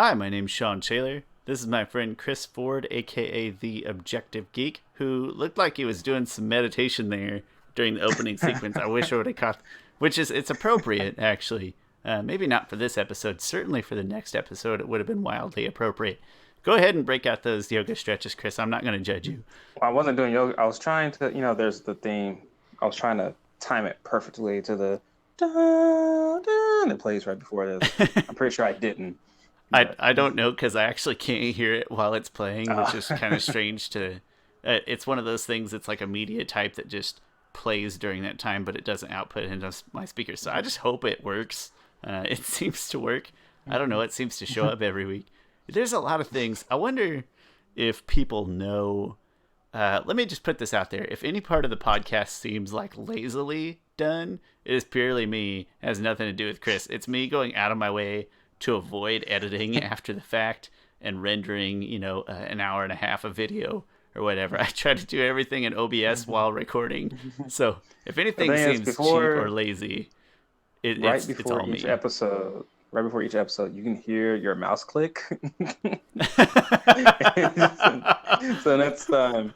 Hi, my name's Shawn Shaler. This is my friend Chris Ford, aka The Objective Geek, who looked like he was doing some meditation there during the opening sequence. I wish I would have caught, it's appropriate, actually. Maybe not for this episode, certainly for the next episode, it would have been wildly appropriate. Go ahead and break out those yoga stretches, Chris. I'm not going to judge you. Well, I wasn't doing yoga. I was trying to, there's the theme. I was trying to time it perfectly to the dun, dun, that plays right before this. I'm pretty sure I didn't. I don't know because I actually can't hear it while it's playing, which is kind of strange to... it's one of those things, it's like a media type that just plays during that time, but it doesn't output into my speakers. So I just hope it works. It seems to work. I don't know. It seems to show up every week. There's a lot of things. I wonder if people know... let me just put this out there. If any part of the podcast seems like lazily done, it is purely me. It has nothing to do with Chris. It's me going out of my way to avoid editing after the fact and rendering, an hour and a half of video or whatever. I try to do everything in OBS while recording. So if anything seems cheap or lazy, it's all me. Right before each episode, you can hear your mouse click. So next time,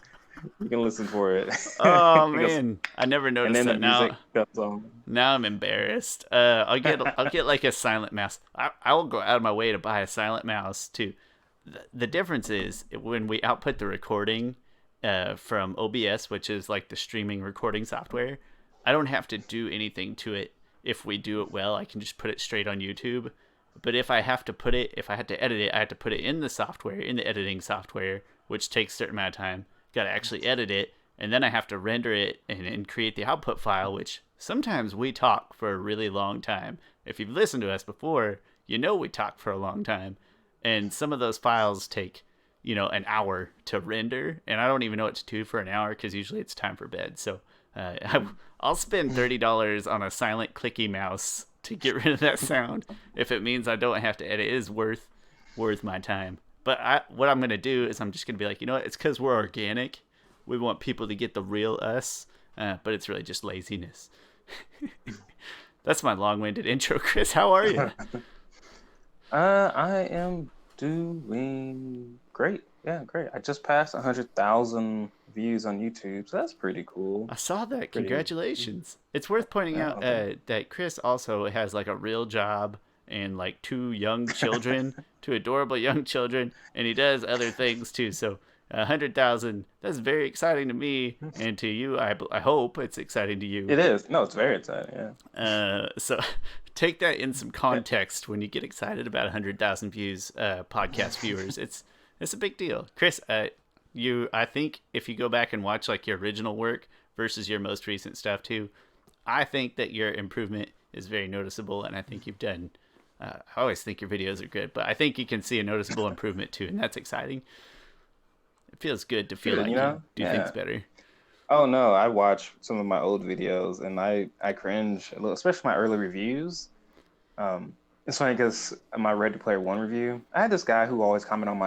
you can listen for it. Oh man, I never noticed that. Now I'm embarrassed. I'll get like a silent mouse. I will go out of my way to buy a silent mouse too. The difference is when we output the recording from OBS, which is like the streaming recording software. I don't have to do anything to it. If we do it well, I can just put it straight on YouTube. But if I had to edit it, I have to put it in the software, in the editing software, which takes a certain amount of time. Got to actually edit it, and then I have to render it and create the output file, which sometimes we talk for a really long time. If you've listened to us before, you know we talk for a long time. And some of those files take, an hour to render, and I don't even know what to do for an hour because usually it's time for bed. So I'll spend $30 on a silent clicky mouse to get rid of that sound if it means I don't have to edit. It is worth my time. But what I'm going to do is I'm just going to be like, it's because we're organic. We want people to get the real us, but it's really just laziness. That's my long-winded intro, Chris. How are you? I am doing great. Yeah, great. I just passed 100,000 views on YouTube, so that's pretty cool. I saw that. Congratulations. It's worth pointing out that Chris also has like a real job and like two adorable young children, and he does other things too. So 100,000, that's very exciting to me, and to you, I hope it's exciting to you. It is. No, it's very exciting, yeah. So take that in some context when you get excited about 100,000 views, podcast viewers. It's a big deal. Chris, I think if you go back and watch like your original work versus your most recent stuff too, I think that your improvement is very noticeable, and I think you've done... I always think your videos are good, but I think you can see a noticeable improvement too, and that's exciting. It feels good to feel like you do things better. Oh no, I watch some of my old videos and I cringe a little, especially my early reviews. It's funny because my Ready Player One review, I had this guy who always commented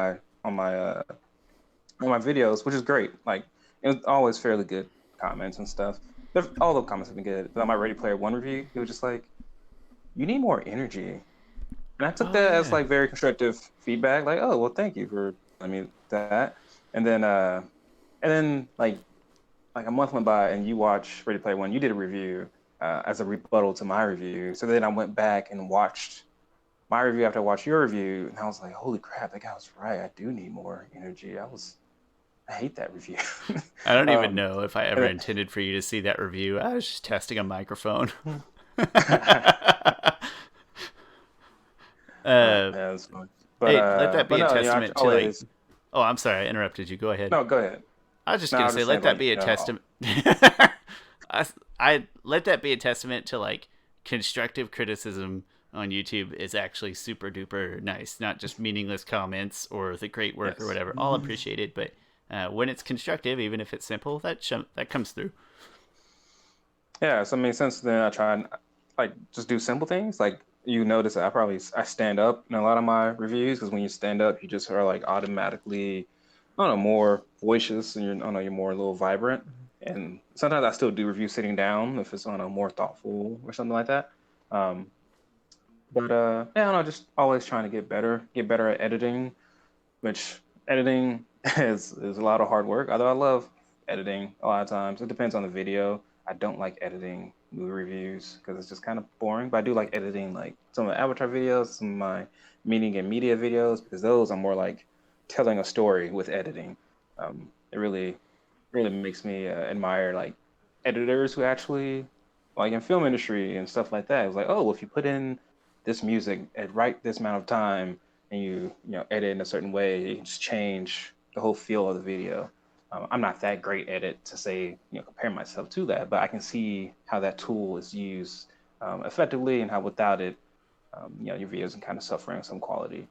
on my videos, which is great. Like, it was always fairly good comments and stuff. All the comments have been good. But on my Ready Player One review, he was just like, "You need more energy." And I took that as like very constructive feedback. Like, oh well, thank you for that. And then like a month went by, and you watched Ready Player One. You did a review as a rebuttal to my review. So then I went back and watched my review after I watched your review, and I was like, holy crap, that guy was right. I do need more energy. I hate that review. I don't even know if I ever intended for you to see that review. I was just testing a microphone. That's fun. But, let that be a testament to like... Oh, I'm sorry, I interrupted you. Go ahead. No, go ahead. I was just gonna say, let that be a testament. I let that be a testament to like constructive criticism on YouTube is actually super duper nice, not just meaningless comments or the great work or whatever. All appreciated, but when it's constructive, even if it's simple, that comes through. Yeah, so since then I try and like just do simple things. Like you notice that I stand up in a lot of my reviews because when you stand up, you just are like automatically, I don't know, more voicious and you're more a little vibrant. And sometimes I still do reviews sitting down if it's more thoughtful or something like that. But yeah, I don't know, just always trying to get better at editing, which editing is a lot of hard work. Although I love editing a lot of times. It depends on the video. I don't like editing movie reviews because it's just kind of boring. But I do like editing like some of the Avatar videos, some of my meaning and media videos, because those are more like telling a story with editing. It really makes me admire like editors who actually like in film industry and stuff like that. It's like, oh, well, if you put in this music at right this amount of time and you know edit in a certain way, you can just change the whole feel of the video. I'm not that great at it to say, compare myself to that, but I can see how that tool is used effectively and how without it, your videos can kind of suffering some quality.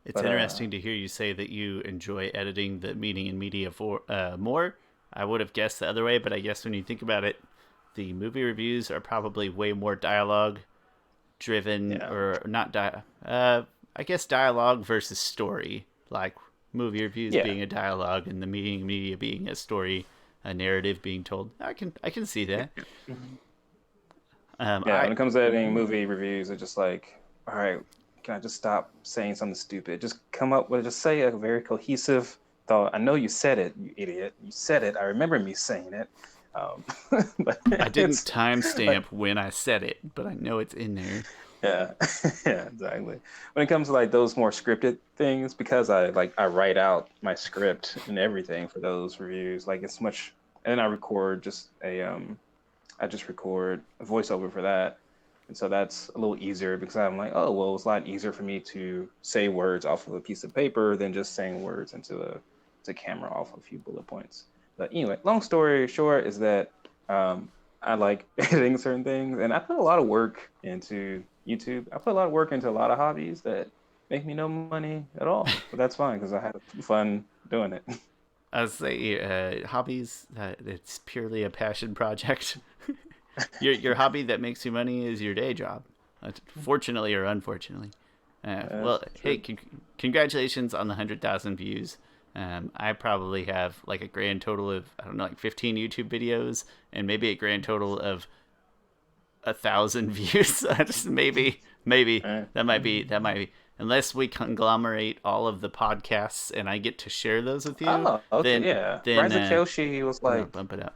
It's But interesting to hear you say that you enjoy editing the meaning and media for more. I would have guessed the other way, but I guess when you think about it, the movie reviews are probably way more dialogue driven, yeah, or not. I guess dialogue versus story, like movie reviews yeah, being a dialogue and the media being a story, a narrative being told. I can see that. yeah. I When it comes to editing movie reviews, it's just like, all right, can I just stop saying something stupid? Just come up with, just say a very cohesive thought. I know you said it, you idiot. You said it. I remember me saying it. Um, but I didn't it's timestamp when I said it, but I know it's in there. yeah, yeah, exactly. When it comes to like those more scripted things, because I write out my script and everything for those reviews. Like it's much, and I record just I just record a voiceover for that. And so that's a little easier because I'm like, oh, well, it's a lot easier for me to say words off of a piece of paper than just saying words into a camera off a few bullet points. But anyway, long story short is that I like editing certain things, and I put a lot of work into YouTube. I put a lot of work into a lot of hobbies that make me no money at all, but that's fine because I have fun doing it. I would say hobbies. It's purely a passion project. Your hobby that makes you money is your day job, fortunately or unfortunately. That's Well, hey, true. congratulations on the 100,000 views. I probably have like a grand total of, I don't know, like 15 YouTube videos and maybe a grand total of 1,000 views. Just maybe Eh. that might be. Unless we conglomerate all of the podcasts and I get to share those with you, Oh, okay, then yeah. then Rise of Kyoshi was I'll like bump it up.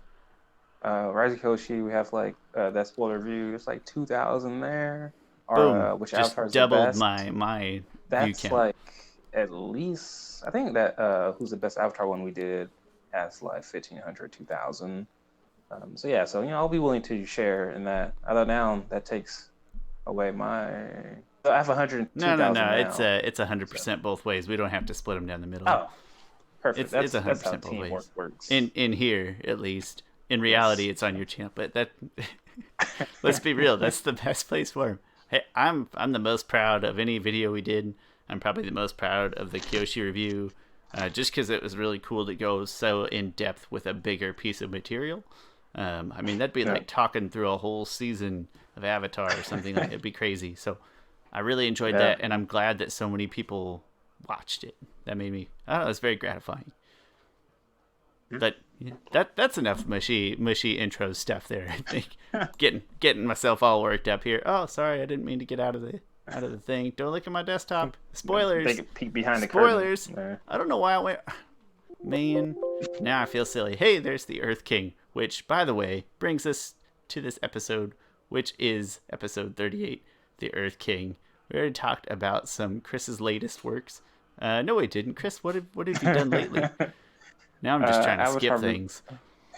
Rise of Kyoshi. We have like that spoiler review. It's like 2,000 there. Or Boom! which avatar Just is the doubled best? my view That's count. like at least I think that who's the best avatar one we did has like 1,500, 2,000. So yeah, so I'll be willing to share in that. Although now that takes away my. I have No. 102,000 now. It's So 100% both ways. We don't have to split them down the middle. oh, perfect. It's That's how 100% both teamwork ways. works. In here, at least. In reality, Yes. it's on your channel. But that, let's be real. That's the best place for him. Hey, I'm the most proud of any video we did. I'm probably the most proud of the Kyoshi review, just because it was really cool to go so in depth with a bigger piece of material. I mean, that'd be Yeah. like talking through a whole season of Avatar or something like. It'd be crazy. So, I really enjoyed Yeah. that, and I'm glad that so many people watched it. That made me. I don't know. It's very gratifying. But yeah, that's enough mushy intro stuff there. I think getting myself all worked up here. Oh, sorry, I didn't mean to get out of the thing. Don't look at my desktop. Take Spoilers. a peek behind the curtain. Spoilers. There. I don't know why I went. Man, now I feel silly. Hey, there's the Earth King, which, by the way, brings us to this episode, which is episode 38, the Earth King. We already talked about some Chris's latest works. No, we didn't. Chris, what have you done lately? Now I'm just trying to skip Avatar. things.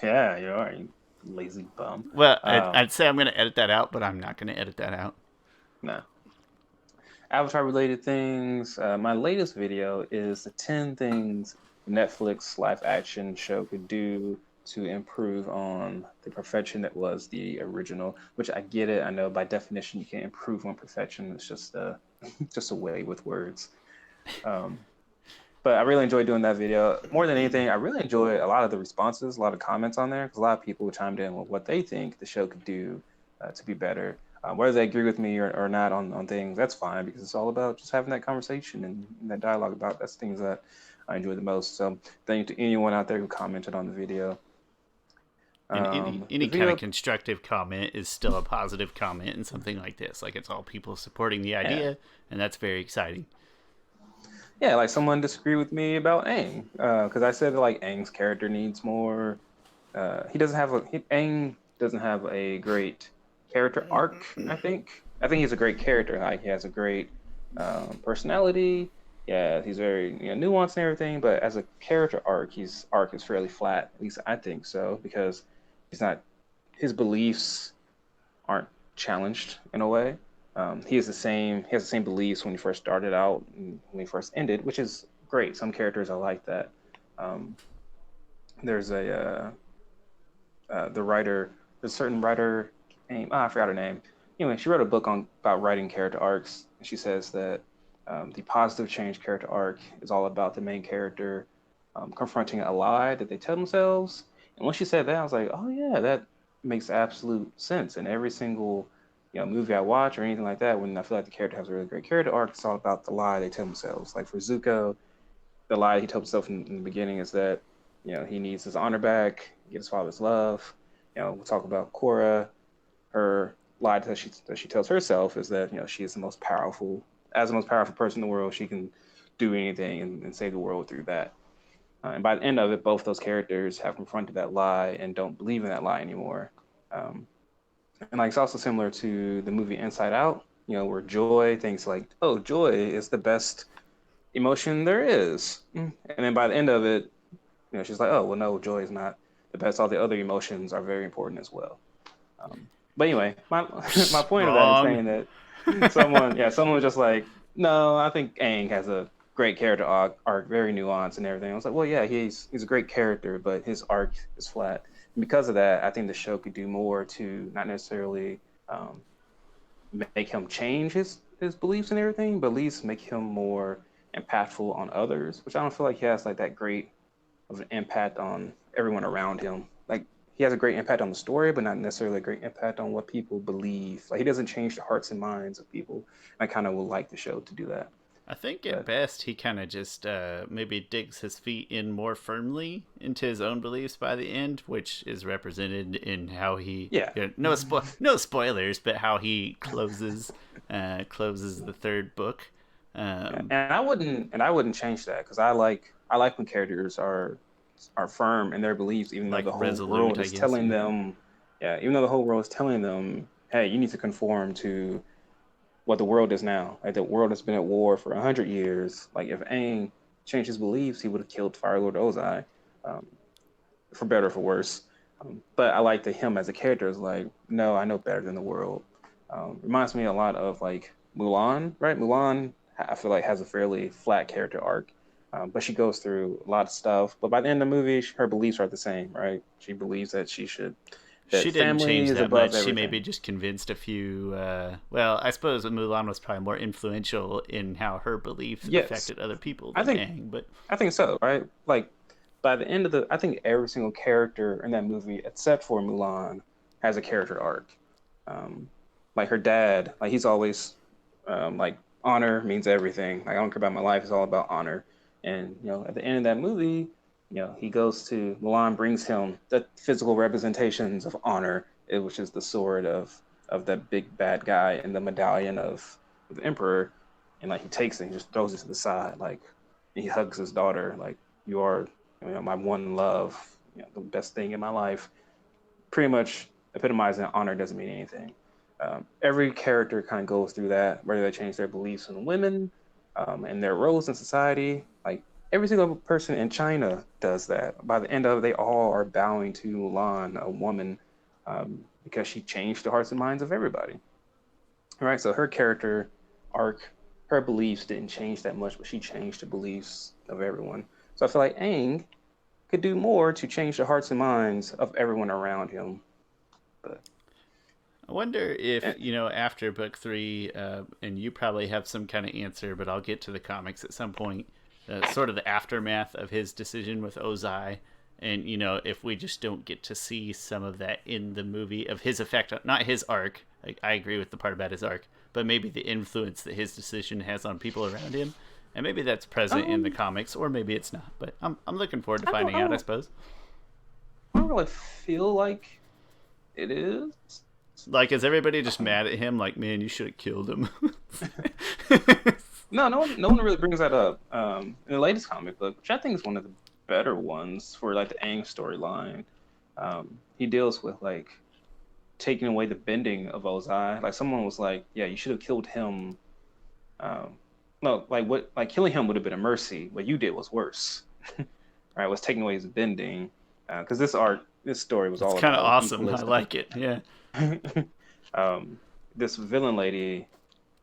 Yeah, you are, you lazy bum. Well, Um, I'd say I'm going to edit that out, but I'm not going to edit that out. no. Avatar related things. My latest video is the 10 things Netflix live action show could do to improve on the perfection that was the original. Which I get it. I know by definition you can't improve on perfection. It's just just a way with words. Um, but I really enjoyed doing that video. More than anything, I really enjoy a lot of the responses, a lot of comments on there, because a lot of people chimed in with what they think the show could do to be better. Whether they agree with me or not on things, that's fine, because it's all about just having that conversation and that dialogue about that's things that I enjoy the most. So thank you to anyone out there who commented on the video. And any kind of constructive comment is still a positive comment in something like this. Like, it's all people supporting the idea, and that's very exciting. Yeah, like someone disagreed with me about Aang, because I said that, like, Aang's character needs more. Aang doesn't have a great character arc. I think he's a great character. Like, he has a great personality. Yeah, he's very nuanced and everything. But as a character arc, his arc is fairly flat. At least I think so, because his beliefs aren't challenged in a way. He has the same beliefs when he first started out and when he first ended, which is great. Some characters are like that. There's a there's a certain writer name. I forgot her name. Anyway, she wrote a book about writing character arcs, and she says that the positive change character arc is all about the main character confronting a lie that they tell themselves. And when she said that, I was like, oh yeah, that makes absolute sense. In every single movie I watch or anything like that, when I feel like the character has a really great character arc, it's all about the lie they tell themselves. Like for Zuko, the lie he told himself in the beginning is that he needs his honor back, get his father's love. We'll talk about Korra. Her lie that she tells herself is that she is the most powerful person in the world. She can do anything and save the world through that. And by the end of it, both those characters have confronted that lie and don't believe in that lie anymore. And like it's also similar to the movie Inside Out, where Joy thinks like, oh, joy is the best emotion there is. And then by the end of it, she's like, oh, well, no, joy is not the best. All the other emotions are very important as well. But anyway, my point of that is saying that someone was just like, no, I think Aang has a great character arc, very nuanced and everything. I was like, well, yeah, he's a great character, but his arc is flat. And because of that, I think the show could do more to not necessarily make him change his beliefs and everything, but at least make him more impactful on others, which I don't feel like he has like that great of an impact on everyone around him. Like he has a great impact on the story, but not necessarily a great impact on what people believe. Like he doesn't change the hearts and minds of people. I kind of would like the show to do that. I think at best he kind of just maybe digs his feet in more firmly into his own beliefs by the end, which is represented in how he no spoilers, but how he closes the third book. And I wouldn't change that because I like when characters are firm in their beliefs, even though the whole world is telling them, even though the whole world is telling them, hey, you need to conform to what the world is now. Like the world has been at war for 100 years. Like if Aang changed his beliefs, he would have killed Fire Lord Ozai, for better or for worse. But I like that him as a character is like, no, I know better than the world. Reminds me a lot of like Mulan, right? Mulan, I feel like has a fairly flat character arc, but she goes through a lot of stuff. But by the end of the movie, her beliefs are the same, right? She believes that she didn't change that much. Everything. She maybe just convinced a few. Well, I suppose Mulan was probably more influential in how her beliefs affected other people than Aang. But I think so, right? Like by the end of I think every single character in that movie, except for Mulan, has a character arc. Like her dad, like he's always like honor means everything. Like I don't care about my life; it's all about honor. And at the end of that movie, he goes to Mulan, brings him the physical representations of honor, which is the sword of that big bad guy and the medallion of the emperor, and like he takes it and just throws it to the side, like he hugs his daughter, like you are my one love, the best thing in my life. Pretty much epitomizing honor doesn't mean anything. Every character kind of goes through that, whether they change their beliefs on women and their roles in society. Like every single person in China does that. By the end of it, they all are bowing to Mulan, a woman, because she changed the hearts and minds of everybody. All right, so her character arc, her beliefs didn't change that much, but she changed the beliefs of everyone. So I feel like Aang could do more to change the hearts and minds of everyone around him. But I wonder if, after book 3, and you probably have some kind of answer, but I'll get to the comics at some point, sort of the aftermath of his decision with Ozai, and, if we just don't get to see some of that in the movie of his effect, not his arc, I agree with the part about his arc, but maybe the influence that his decision has on people around him, and maybe that's present in the comics, or maybe it's not, but I'm looking forward to finding out, I suppose. I don't really feel like it is. Like, is everybody just mad at him? Like, man, you should have killed him. No one really brings that up. In the latest comic book, which I think is one of the better ones for like the Aang storyline, he deals with like taking away the bending of Ozai. Like someone was like, "Yeah, you should have killed him." No, like killing him would have been a mercy. What you did was worse. Right? Was taking away his bending, because this story was all kind of about awesome. equalism. I like it. Yeah. This villain lady,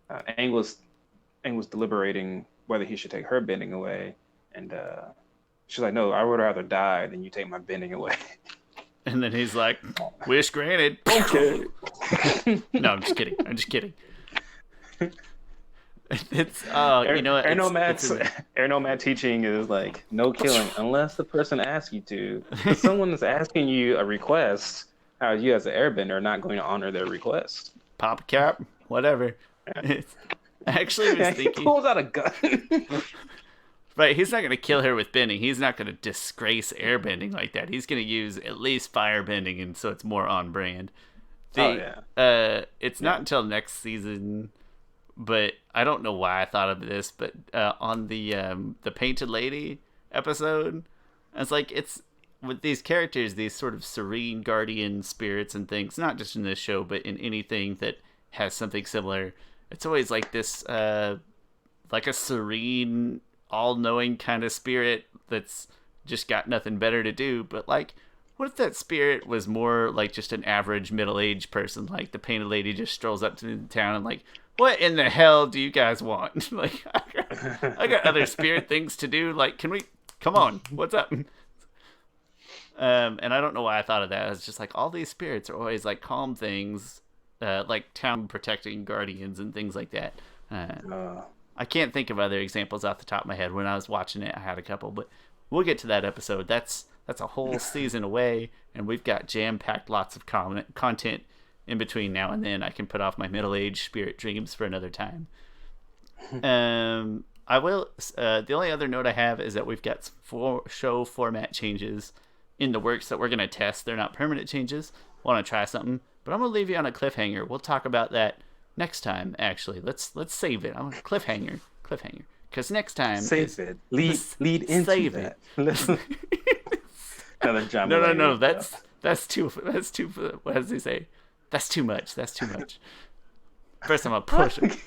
Aang was deliberating whether he should take her bending away, and she's like, "No, I would rather die than you take my bending away." And then he's like, "Wish granted." Okay. No, I'm just kidding. It's you know, Air Nomad teaching is like no killing unless the person asks you to. If someone is asking you a request, how you as an airbender are not going to honor their request? Pop cap, whatever. Yeah. Actually, I was thinking. He pulls out a gun. Right, he's not going to kill her with bending. He's not going to disgrace airbending like that. He's going to use at least firebending, and so it's more on brand. It's not until next season, but I don't know why I thought of this. But on the Painted Lady episode, it's like it's with these characters, these sort of serene guardian spirits and things. Not just in this show, but in anything that has something similar. It's always like this, like a serene, all-knowing kind of spirit that's just got nothing better to do. But like, what if that spirit was more like just an average middle-aged person? Like the Painted Lady just strolls up to the town and like, what in the hell do you guys want? Like, I got other spirit things to do. Like, come on, what's up? And I don't know why I thought of that. It's just like all these spirits are always like calm things, like town protecting guardians and things like that. I can't think of other examples off the top of my head. When I was watching it, I had a couple, but we'll get to that episode. That's a whole season away, and we've got jam-packed lots of content in between now and then. I can put off my middle-aged spirit dreams for another time. I will. The only other note I have is that we've got some show format changes in the works that we're going to test. They're not permanent changes. Want to try something, but I'm going to leave you on a cliffhanger. We'll talk about that next time. Actually, let's save it. I'm a cliffhanger, because next time lead into that. Another John No. That's too. What does he say? That's too much. First, I'm gonna push it.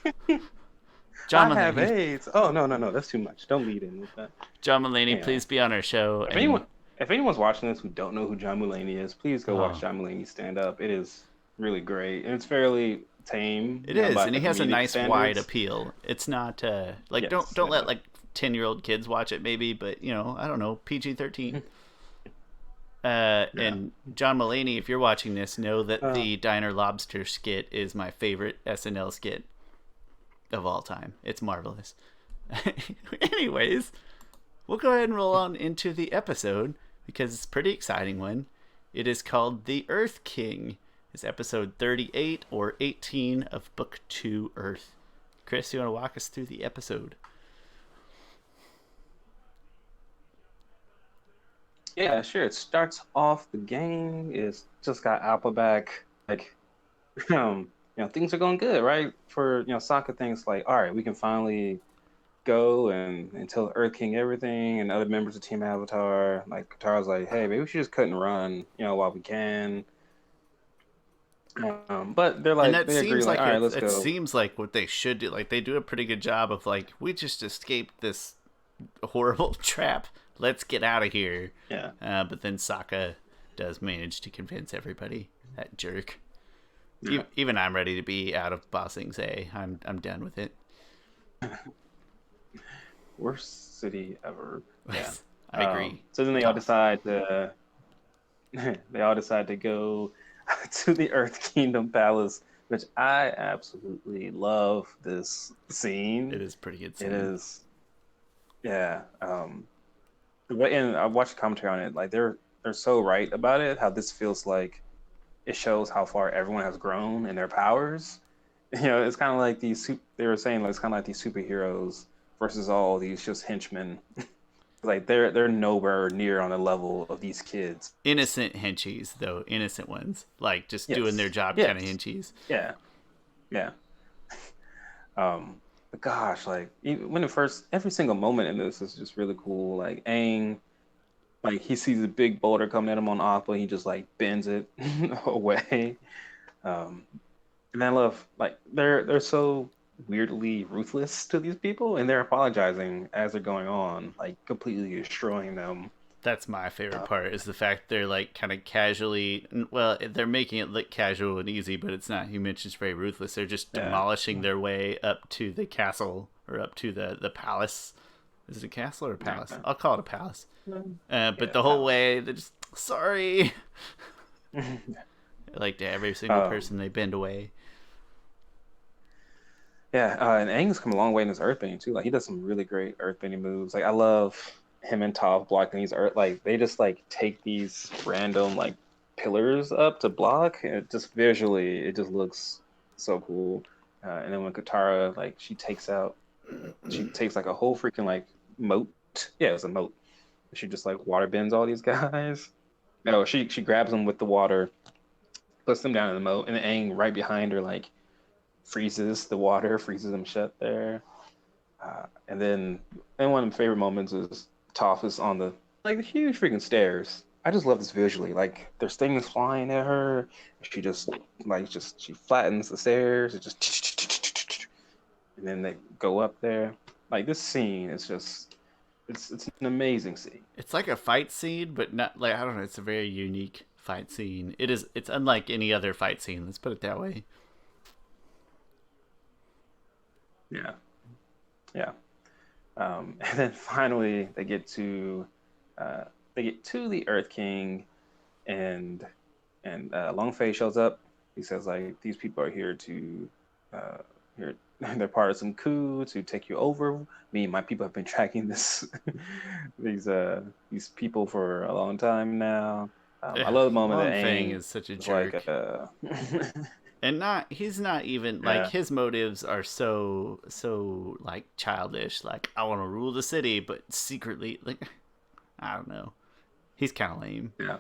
John Mulaney. I have AIDS. Oh no, that's too much. Don't lead in with that. John Mulaney, please be on our show. If anyone's watching this who don't know who John Mulaney is, please go watch John Mulaney stand up. It is really great, and it's fairly tame. It is, and he has a nice wide appeal. It's not like don't let like 10-year-old kids watch it maybe, but I don't know, PG-13. And John Mulaney, if you're watching this, know that the Diner Lobster skit is my favorite SNL skit of all time. It's marvelous. Anyways, we'll go ahead and roll on into the episode because it's a pretty exciting one. It is called The Earth King. It's episode 38 or 18 of Book 2 Earth. Chris, you want to walk us through the episode? Yeah, sure. It starts off the game. It's just got Apple back. Like, things are going good, right? For, Sokka thinks like, all right, we can finally go and tell Earth King everything, and other members of Team Avatar. Like, Katara's like, hey, maybe we should just cut and run, while we can. But they're like, and that they seems agree, like all right, let's go. It seems like what they should do. Like, they do a pretty good job of like, we just escaped this horrible trap. Let's get out of here. Yeah. But then Sokka does manage to convince everybody. That jerk. Yeah. Even I'm ready to be out of Ba Sing Se. I'm done with it. Worst city ever. Yeah. I agree. So then they all decide to go to the Earth Kingdom Palace, which I absolutely love this scene. It is pretty good scene. It is. Yeah. And I watched the commentary on it. Like they're so right about it. How this feels like it shows how far everyone has grown in their powers. It's kind of like they were saying, like, it's kind of like these superheroes versus all these just henchmen. Like they're nowhere near on the level of these kids. Innocent henchies, though. Innocent ones. Like, just doing their Yes. job kind of Yes. henchies. Yeah. Yeah. But gosh, like even when it first, every single moment in this is just really cool. Like Aang, like he sees a big boulder coming at him on Appa, he just like bends it away. Um, and I love like they're so weirdly ruthless to these people, and they're apologizing as they're going on, like completely destroying them. That's my favorite Uh, part, is the fact they're like kind of casually, well, they're making it look casual and easy, but it's not. He mentions very ruthless. They're just yeah. demolishing their way up to the castle, or up to the palace. Is it a castle or a palace? Okay. I'll call it a palace. But Yeah, the whole palace. way they're just sorry. Like, to every single Um, person they bend away. Yeah, and Aang's come a long way in his earthbending too. Like he does some really great earthbending moves. Like I love him and Toph blocking these earth. Like they just like take these random like pillars up to block. And it just visually, it just looks so cool. And then when Katara like she takes like a whole freaking like moat. Yeah, it's a moat. She just like water bends all these guys. No, she grabs them with the water, puts them down in the moat, and Aang right behind her like freezes the water, freezes them shut there. And one of my favorite moments is Toph is on the like the huge freaking stairs. I just love this visually. Like there's things flying at her. She just she flattens the stairs. It just and then they go up there. Like this scene is just it's an amazing scene. It's like a fight scene, but not like, I don't know. It's a very unique fight scene. It is. It's unlike any other fight scene. Let's put it that way. Yeah, yeah. And then finally they get to the Earth King, and Long Feng shows up. He says like these people are here to uh, here they're part of some coup to take you over. Me and my people have been tracking this these people for a long time now. I Ugh, love the moment that Long Feng Aang is such a was like, jerk. And he's not even like, yeah, his motives are so like childish. Like, I want to rule the city, but secretly, like, I don't know. He's kind of lame. yeah.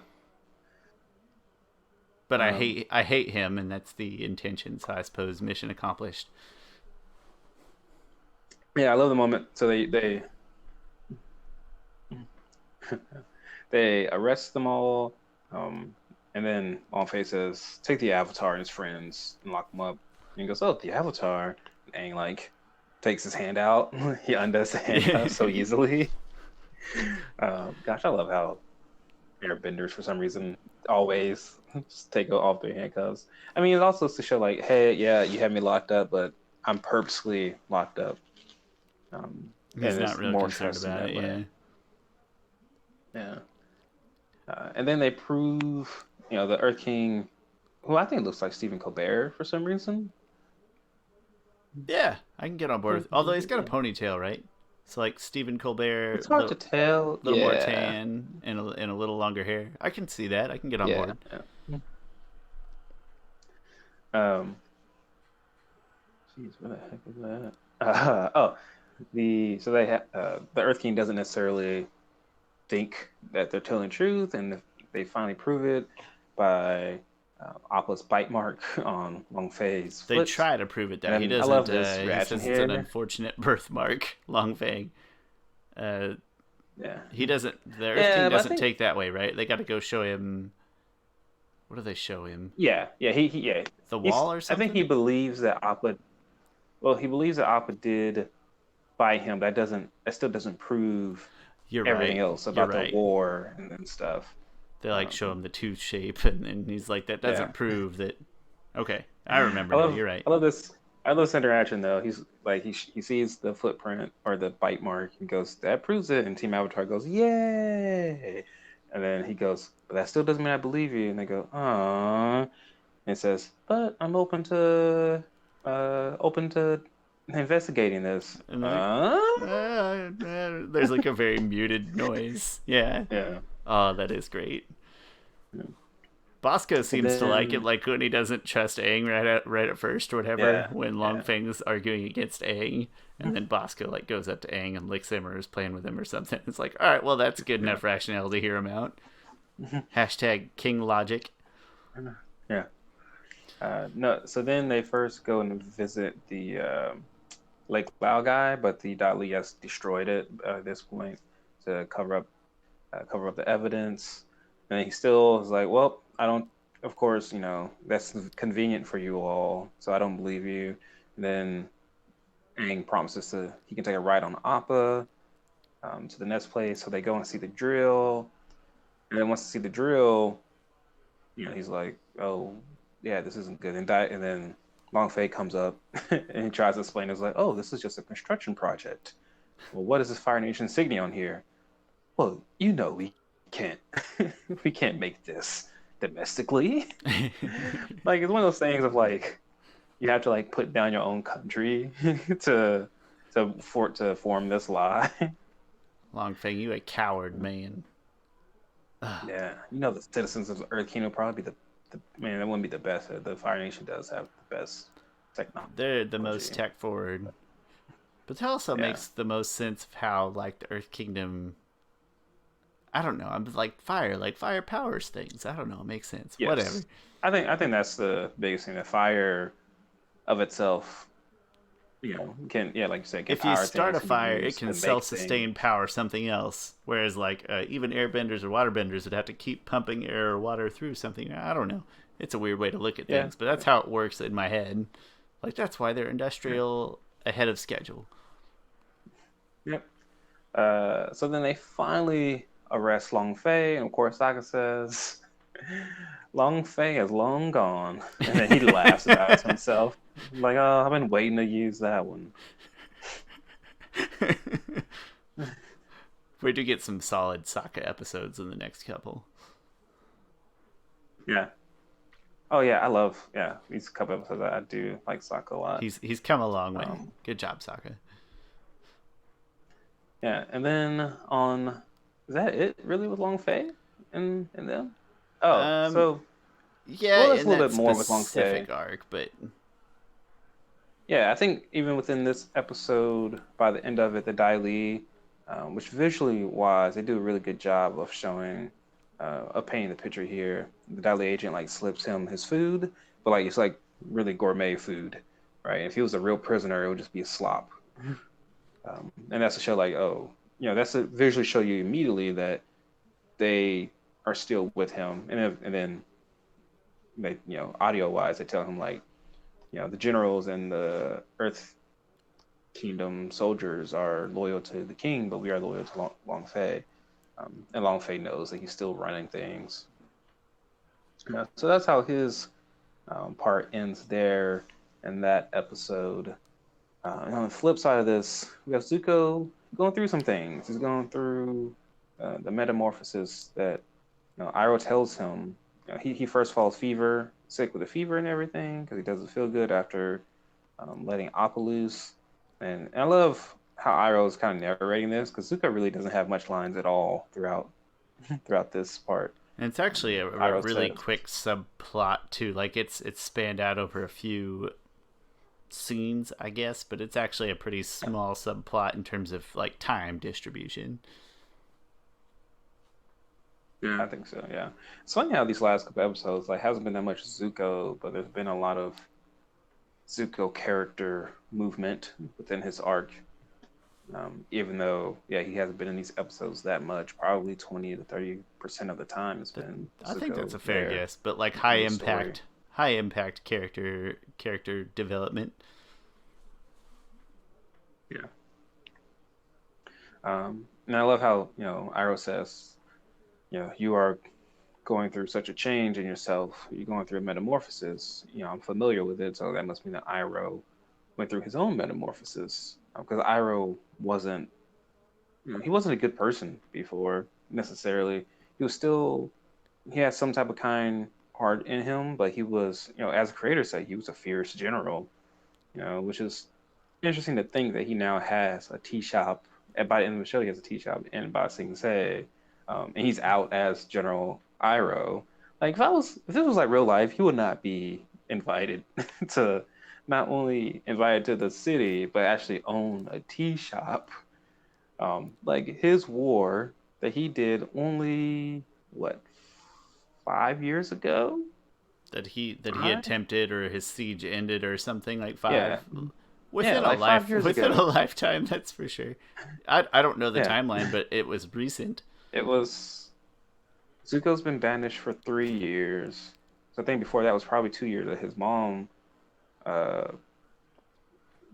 But Um, I hate him, and that's the intention. So I suppose mission accomplished. yeah, I love the moment. So they arrest them all, and then Long Feng says, "Take the Avatar and his friends and lock them up." And he goes, "Oh, the Avatar," and like takes his hand out. He undoes the handcuffs so easily. Gosh, I love how Airbenders for some reason always just take off their handcuffs. I mean, it also is to show like, hey, yeah, you have me locked up, but I'm purposely locked up, He's and not there's really more concerned trust in about that it. way. Yeah. Yeah. And then they prove, the Earth King, who I think looks like Stephen Colbert for some reason. Yeah, I can get on board with. Although he's got a ponytail, right? So like Stephen It's Colbert, hard to tell. little more Yeah. tan and a little longer hair. I can see that. I can get on Yeah. board. Yeah. Um, Jeez, what the heck is that? The Earth King doesn't necessarily think that they're telling the truth, and they finally prove it by Appa's bite mark on Long Fei's They foot. try to prove it And that he then I doesn't. love this He reaction says it's an here. unfortunate birthmark. Long Feng. Uh, Yeah. he doesn't. The Earth King Yeah, but I doesn't think take that way, right? They got to go show him. What do they show him? yeah, yeah. The wall or I think he something? believes that Appa he believes that Appa did bite him, but that still doesn't prove You're everything right. else You're about the right. war and stuff. They like show Um, him the tooth shape, and he's like, that yeah. doesn't prove that. Okay, I remember now. You're right. I love this. I love this interaction though. He's like he sees the footprint or the bite mark and goes, "That proves it." And Team Avatar goes, "Yay!" And then he goes, "But that still doesn't mean I believe you." And they go, "Ah." And it says, "But I'm open to investigating this." And like, there's like a very muted noise. Yeah. Yeah. Oh, that is great. Bosco So seems to like it, then, like when he doesn't trust Aang right at first or whatever, yeah, when Long yeah. Feng's arguing against Aang, and then Bosco like goes up to Aang and licks him or is playing with him or something. It's like, all right, well that's good Yeah. enough rationale to hear him out. Hashtag King Logic. Yeah. No, so then they first go and visit the Lake Lao guy, but the Dali has destroyed it at this point to cover up the evidence. And he still is like, well, I don't. Of course, that's convenient for you all, so I don't believe you. And then Aang promises he can take a ride on Appa to the next place. So they go and see the drill. And then once they see the drill, he's like, oh, yeah, this isn't good. And then Long Fei comes up and he tries to explain. It's like, oh, this is just a construction project. Well, what is this Fire Nation insignia on here? Well, we can't we can't make this domestically. Like it's one of those things of like you have to like put down your own country to to form this lie. Long Feng, you a coward, man. Yeah, the citizens of Earth Kingdom would probably be the man. That wouldn't be the best. The Fire Nation does have the best technology. They're the most tech forward. But that also makes the most sense of how like the Earth Kingdom. I don't know. I'm like fire powers things. I don't know. It makes sense. Yes. Whatever. I think that's the biggest thing. The fire of itself, can like you said, can if you start a fire, it can self-sustain power something else. Whereas like even airbenders or waterbenders would have to keep pumping air or water through something. I don't know. It's a weird way to look at things, but that's how it works in my head. Like that's why they're industrial ahead of schedule. Yep. So then they finally arrest Long Fei, and of course Sokka says, Long Fei is long gone. And then he laughs about it himself. Like, oh, I've been waiting to use that one. We do get some solid Sokka episodes in the next couple. Yeah. Oh yeah, I love these couple episodes. I do like Sokka a lot. He's come a long way. Good job, Sokka. Yeah, and then is that it really with Long Fei and them? Oh, so yeah, there's a little bit more with Long Fei arc, but yeah, I think even within this episode, by the end of it, the Dai Li, which visually wise, they do a really good job of showing, of painting the picture here. The Dai Li agent like slips him his food, but like it's like really gourmet food, right? If he was a real prisoner, it would just be a slop. And that's to show like, that's to visually show you immediately that they are still with him, and then they, audio wise, they tell him like, the generals and the Earth Kingdom soldiers are loyal to the king, but we are loyal to Long Fei. And Long Fei knows that he's still running things. So that's how his part ends there in that episode. And on the flip side of this, we have Zuko going through some things. He's going through the metamorphosis that Iroh tells him. He first falls sick with a fever and everything because he doesn't feel good after letting Appa loose. And I love how Iroh is kind of narrating this because Zuko really doesn't have much lines at all throughout this part. And it's actually a really quick subplot too. Like it's spanned out over a few scenes, I guess, but it's actually a pretty small subplot in terms of like time distribution. Yeah, I think so. Yeah, it's funny how these last couple episodes like hasn't been that much Zuko, but there's been a lot of Zuko character movement within his arc. Even though, he hasn't been in these episodes that much, probably 20 to 30% of the time has been. I think that's a fair guess, but like high impact character development. Yeah. And I love how Iroh says, you are going through such a change in yourself. You're going through a metamorphosis. I'm familiar with it, so that must mean that Iroh went through his own metamorphosis. Because Iroh wasn't, he wasn't a good person before necessarily. He had some type of kind heart in him, but he was, as a creator said, he was a fierce general. Which is interesting to think that he now has a tea shop. And by the end of the show, he has a tea shop in Ba Sing Se. And he's out as General Iroh, Like if this was like real life, he would not be invited to not only invited to the city, but actually own a tea shop. Like his war that he did only what 5 years ago? That he attempted, or his siege ended, or something like Yeah, five yeah, within a like 5 years within a ago. lifetime. That's for sure. I don't know the Yeah, timeline, but it was recent. it was. Zuko's been banished for 3 years. So I think before that was probably 2 years that his mom uh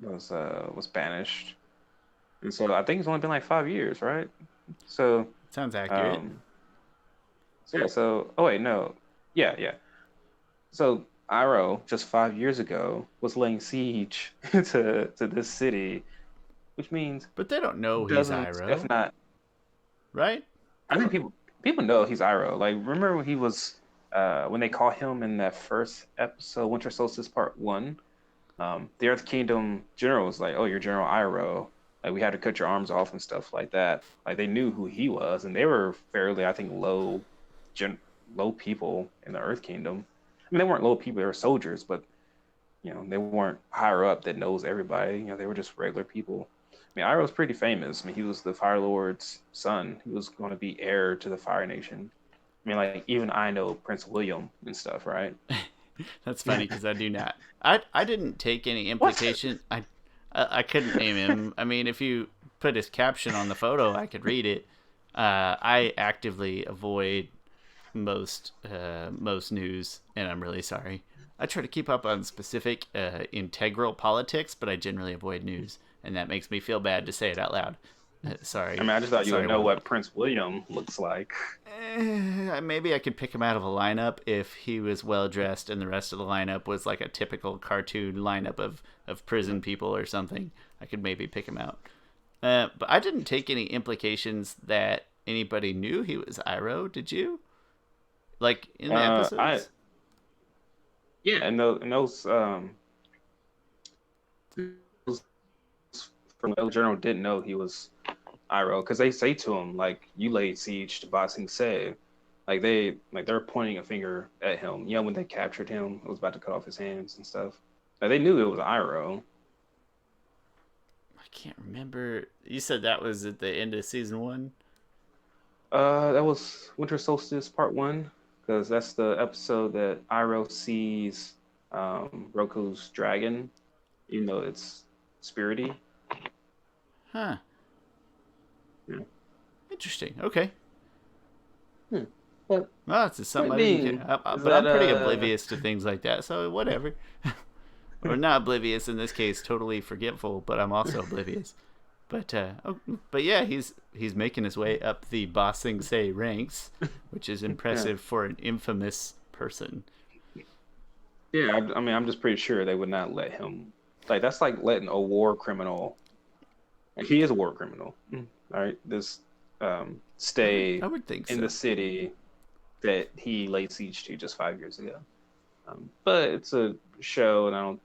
was banished. And so I think it's only been like 5 years, right? So Sounds accurate. um so yeah, so oh wait, no. Yeah, yeah. So Iroh just 5 years ago was laying siege to this city, which means But they don't know he's dozens, if Iroh, not right? I think people know he's Iroh. Like remember when he was when they call him in that first episode, Winter Solstice Part 1, the Earth Kingdom general was like, "Oh, you're General Iroh. Like we had to cut your arms off and stuff like that." Like they knew who he was, and they were fairly, I think, low people in the Earth Kingdom. I mean, they weren't low people; they were soldiers, but they weren't higher up that knows everybody. They were just regular people. I mean, Iroh's pretty famous. I mean, he was the Fire Lord's son. He was going to be heir to the Fire Nation. I mean, like even I know Prince William and stuff, right? That's funny because I do not. I didn't take any implication. I couldn't name him. I mean, if you put his caption on the photo, I could read it. I actively avoid most news, and I'm really sorry. I try to keep up on specific integral politics, but I generally avoid news, and that makes me feel bad to say it out loud. Sorry. I mean, I just thought you would know Juan. what Prince William looks like. Maybe I could pick him out of a lineup if he was well dressed and the rest of the lineup was like a typical cartoon lineup of prison people or something. I could maybe pick him out. But I didn't take any implications that anybody knew he was Iroh. Did you? Like in the episodes? Yeah, and those from the general didn't know he was Iroh because they say to him like, "You laid siege to Ba Sing Se." They're pointing a finger at him. When they captured him, it was about to cut off his hands and stuff. Like, they knew it was Iroh. I can't remember. You said that was at the end of season 1? That was Winter Solstice Part 1 because that's the episode that Iroh sees Roku's dragon. It's spirity. Huh. Yeah. Interesting. Okay. But well, it's something I didn't get. But I'm pretty oblivious to things like that, so whatever. Or not oblivious in this case, totally forgetful, but I'm also oblivious. But yeah, he's making his way up the Ba Sing Se ranks, which is impressive for an infamous person. Yeah, I mean, I'm just pretty sure they would not let him. Like that's like letting a war criminal. And he is a war criminal. All right, this stay I would think in the city that he laid siege to just 5 years ago. But it's a show, and I don't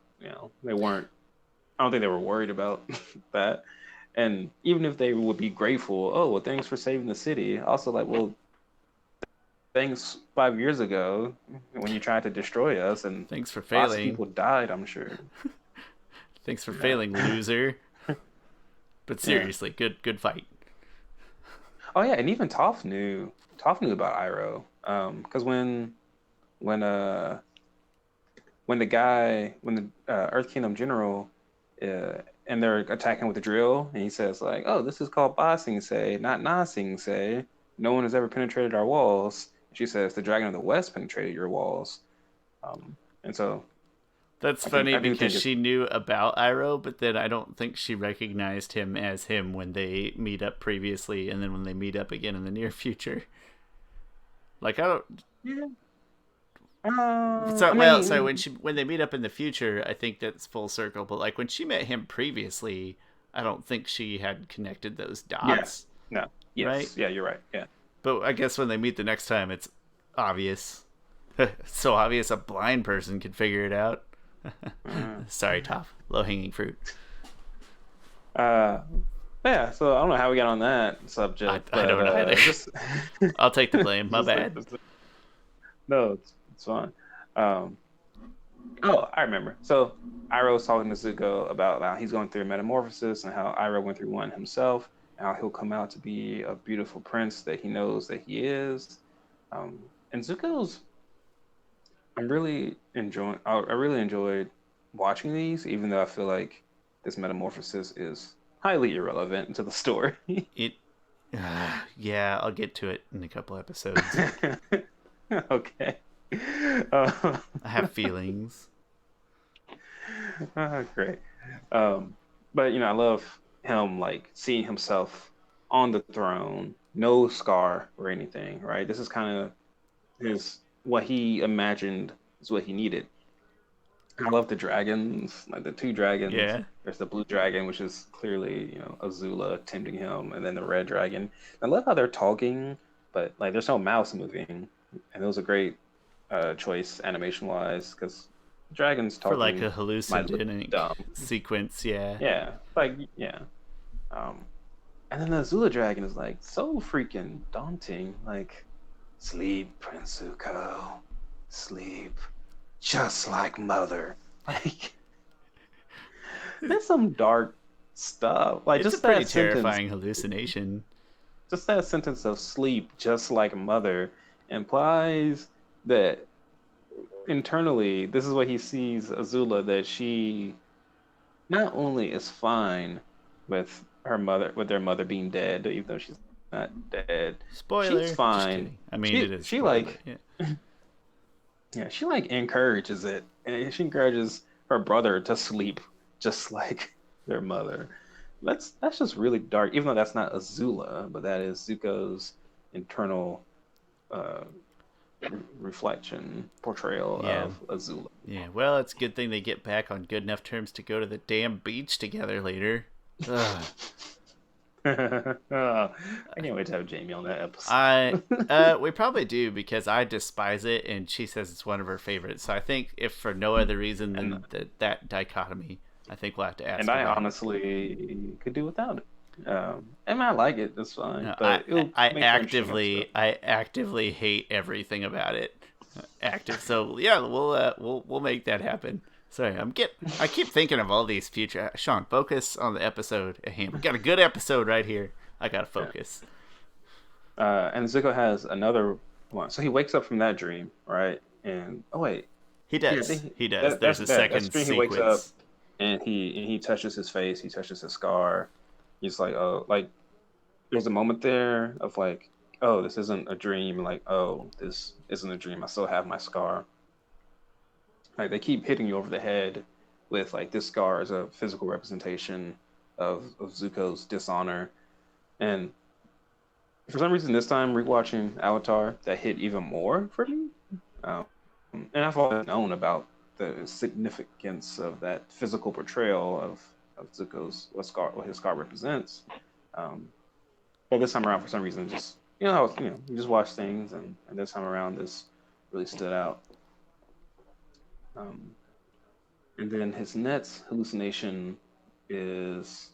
think they were worried about that. And even if they would be grateful, oh, well, thanks for saving the city. Also, like, well, thanks 5 years ago when you tried to destroy us, and thanks for failing. Lots of people died, I'm sure. Thanks for failing, loser. But seriously, good fight. Oh yeah, and even Toph knew about Iroh, because when the Earth Kingdom general, and they're attacking with the drill, and he says like, "Oh, this is called Ba Sing Se, not Na Sing Se. No one has ever penetrated our walls." She says, "The Dragon of the West penetrated your walls," and so. That's funny because she knew about Iroh, but then I don't think she recognized him as him when they meet up previously, and then when they meet up again in the near future. Like I don't. Yeah. When they meet up in the future, I think that's full circle. But like when she met him previously, I don't think she had connected those dots. Yeah. No. Yes. Right? Yeah, you're right. Yeah. But I guess when they meet the next time, it's obvious. So obvious a blind person could figure it out. Sorry, Toph. Low-hanging fruit. Yeah, so I don't know how we got on that subject. I don't know either. I'll take the blame. My bad. No, it's fine. Um, oh, I remember. So Iroh's talking to Zuko about how he's going through a metamorphosis and how Iroh went through one himself, and how he'll come out to be a beautiful prince that he knows that he is. And Zuko's, I'm really enjoying. I really enjoyed watching these, even though I feel like this metamorphosis is highly irrelevant to the story. It, yeah, I'll get to it in a couple episodes. Okay. I have feelings. Great. But I love him like seeing himself on the throne, no scar or anything, right? This is kind of what he imagined is what he needed. I love the dragons, like the two dragons. Yeah. There's the blue dragon, which is clearly, Azula tempting him, and then the red dragon. I love how they're talking, but like there's no mouths moving, and it was a great choice animation wise because dragons talking for like a hallucinogenic sequence. Yeah, yeah. And then the Azula dragon is like so freaking daunting. Like, sleep, Prince Zuko, sleep, just like mother. Like, there's some dark stuff. Like, it's just a pretty that terrifying hallucination. Just that sentence of sleep, just like mother, implies that internally, this is what he sees Azula, that she not only is fine with their mother being dead, even though she's not dead. Spoiler. She's fine. I mean, it is. She spoiler, like, she like encourages it, and she encourages her brother to sleep just like their mother. That's just really dark. Even though that's not Azula, but that is Zuko's internal reflection portrayal of Azula. Yeah, well, it's a good thing they get back on good enough terms to go to the damn beach together later. I can't wait to have Jamie on that episode. We probably do, because I despise it and she says it's one of her favorites. So I think if for no other reason than that dichotomy, I think we'll have to ask. And I honestly could do without it. And I like it. That's fine. No, but I actively hate everything about it. So yeah, we'll make that happen. Sorry, I keep thinking of all these future. Shawn, focus on the episode at hand. We got a good episode right here. I gotta focus. Yeah. And Zuko has another one. So he wakes up from that dream, right? And he does. He does. There's a second sequence. He wakes up and he touches his face. He touches his scar. He's like, oh, like there's a moment there of like, oh, this isn't a dream. Like, oh, this isn't a dream. I still have my scar. Like, they keep hitting you over the head with like this scar is a physical representation of Zuko's dishonor. And for some reason this time rewatching Avatar, that hit even more for me. And I've always known about the significance of that physical portrayal of Zuko's what his scar represents. But this time around, for some reason, just you just watch things, and this time around, this really stood out. And then his next hallucination is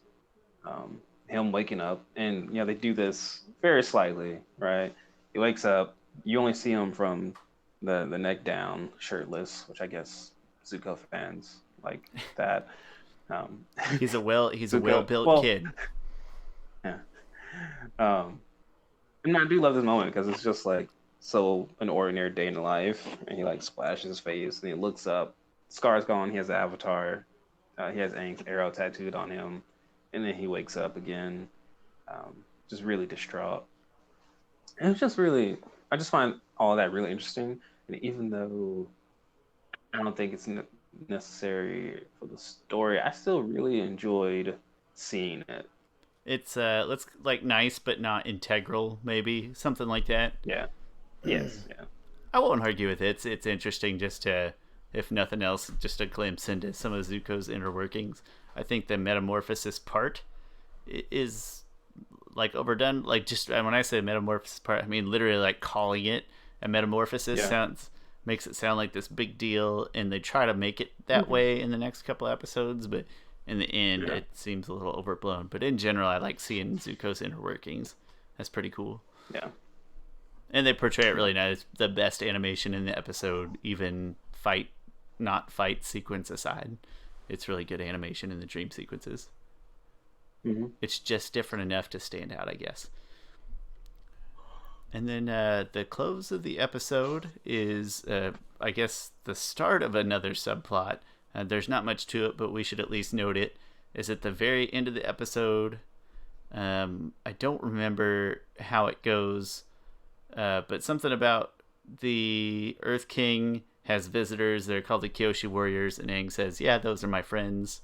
him waking up, and they do this very slightly, right? He wakes up, you only see him from the neck down, shirtless, which I guess Zuko fans like that. He's a well-built kid. Yeah. And I do love this moment because it's just like so an ordinary day in the life, and he like splashes his face and he looks up, scar's gone, he has the avatar, he has Aang's arrow tattooed on him, and then he wakes up again, just really distraught. And it's just really, I just find all of that really interesting, and even though I don't think it's necessary for the story, I still really enjoyed seeing it. It's let's like nice but not integral, maybe something like that. Yeah. Yes. Yeah. I won't argue with it. It's interesting just to, if nothing else, just a glimpse into some of Zuko's inner workings. I think the metamorphosis part is like overdone. Like, just when I say metamorphosis part, I mean literally like calling it a metamorphosis makes it sound like this big deal, and they try to make it that way in the next couple episodes, but in the end it seems a little overblown. But in general, I like seeing Zuko's inner workings. That's pretty cool. Yeah. And they portray it really nice. The best animation in the episode, even not fight sequence aside. It's really good animation in the dream sequences. Mm-hmm. It's just different enough to stand out, I guess. And then the close of the episode is, I guess, the start of another subplot. There's not much to it, but we should at least note it. Is at the very end of the episode. I don't remember how it goes, but something about the Earth King has visitors. They're called the Kyoshi Warriors, and Aang says, "Yeah, those are my friends."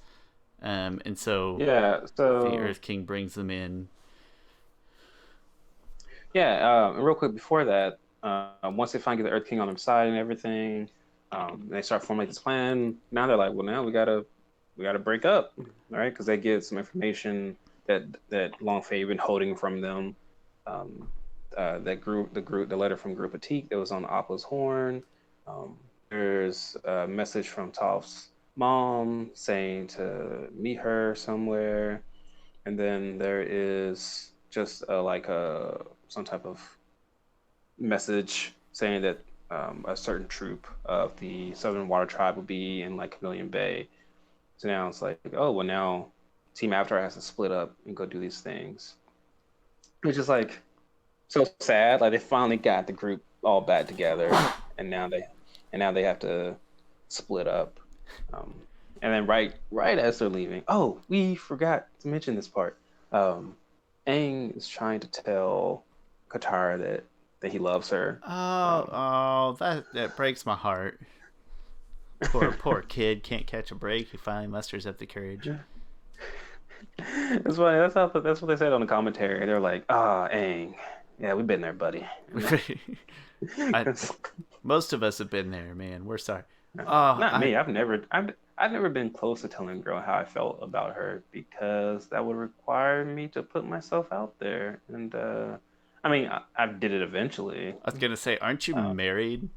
And so the Earth King brings them in. Yeah, and real quick before that, once they finally get the Earth King on their side and everything, they start formulating this plan. Now they're like, well, now we gotta break up, right? Because they get some information that Long Feng been holding from them. The letter from Group Atik that was on Appa's horn. There's a message from Toph's mom saying to meet her somewhere, and then there is just some type of message saying that a certain troop of the Southern Water Tribe will be in like Chameleon Bay. So now it's like, oh well, now Team Avatar has to split up and go do these things, which is like so sad. Like they finally got the group all back together, and now they have to split up. And then right as they're leaving, oh, we forgot to mention this part. Aang is trying to tell Katara that he loves her. That breaks my heart. Poor kid can't catch a break. He finally musters up the courage. That's funny. That's what they said on the commentary. They're like, Aang, yeah, we've been there, buddy. Most of us have been there, man. We're sorry. Not me. I've never been close to telling a girl how I felt about her because that would require me to put myself out there. And I mean, I did it eventually. I was gonna say, aren't you married?